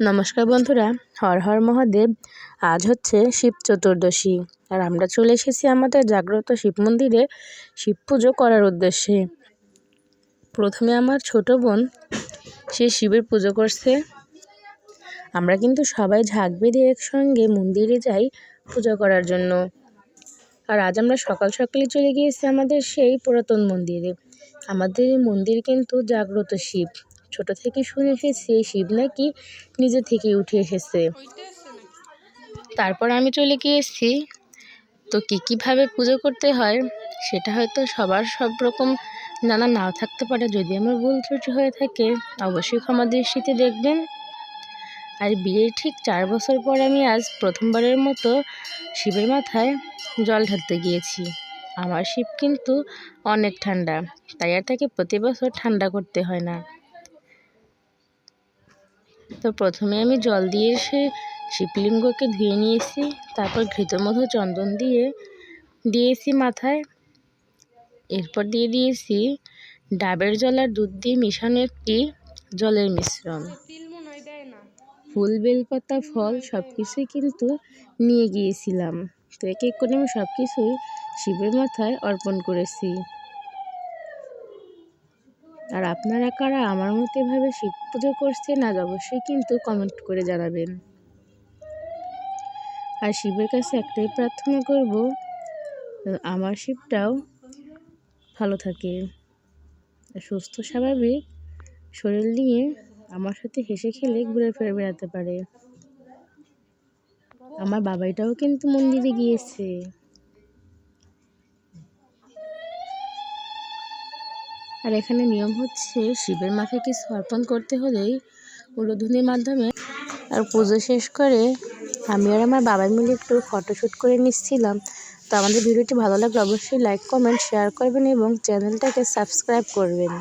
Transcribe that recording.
নমস্কার বন্ধুরা, হর হর মহাদেব। আজ হচ্ছে শিব চতুর্দশী, আর আমরা চলে এসেছি আমাদের জাগ্রত শিব মন্দিরে শিব পুজো করার উদ্দেশ্যে। প্রথমে আমার ছোট বোন সে শিবের পুজো করছে। আমরা কিন্তু সবাই ঝাঁক বেঁধে একসঙ্গে মন্দিরে যাই পুজো করার জন্য। আর আজ আমরা সকাল সকালে চলে গিয়েছি আমাদের সেই পুরাতন মন্দিরে। আমাদের এই মন্দির কিন্তু জাগ্রত শিব। ছোট থেকে শুনে এসেছি এই শিব নাকি নিজে থেকে উঠে এসেছে। তারপর আমি চলে গিয়েছি। তো কীভাবে পুজো করতে হয় সেটা হয়তো সবার সব রকম জানা নাও থাকতে পারে। যদি আমার ভুল ত্রুটি হয়ে থাকে অবশ্যই ক্ষমা দৃষ্টিতে দেখবেন। আর বিয়ের ঠিক 4 বছর পর আমি আজ প্রথমবারের মতো শিবের মাথায় জল ঢালতে গিয়েছি। আমার শিব কিন্তু অনেক ঠান্ডা, তাই আর তাকে প্রতি বছর ঠান্ডা করতে হয় না। তো প্রথমে আমি জল দিয়ে এসে শিবলিঙ্গকে ধুয়ে নিয়েছি। তারপর ঘৃতমধু চন্দন দিয়েছি মাথায়। এরপর দিয়ে দিয়েছি ডাবের জল আর দুধ দিয়ে মিশানো একটি জলের মিশ্রণ। ফুল, বেলপাতা, ফল সব কিছুই কিন্তু নিয়ে গিয়েছিলাম। তো এক এক করে আমি সব কিছুই শিবের মাথায় অর্পণ করেছি। আর আপনারা কারা আমার মতো এভাবে শিব পুজো করছেন আজ অবশ্যই কিন্তু কমেন্ট করে জানাবেন। আর শিবের কাছে একটাই প্রার্থনা করব, আমার শিবটাও ভালো থাকে, সুস্থ স্বাভাবিক শরীর নিয়ে আমার সাথে হেসে খেলে ঘুরে ফিরে বেড়াতে পারে। আমার বাবাইটাও কিন্তু মন্দিরে গিয়েছে। আর এখানে নিয়ম হচ্ছে শিবের মাথায় কিছু অর্পণ করতে হলেই উলুধ্বনির মাধ্যমে। আর পুজো শেষ করে আমি আর আমার বাবাই মিলে একটু ফটোশ্যুট করে নিচ্ছিলাম। তো আমাদের ভিডিওটি ভালো লাগলে অবশ্যই লাইক, কমেন্ট, শেয়ার করবেন এবং চ্যানেলটাকে সাবস্ক্রাইব করবেন।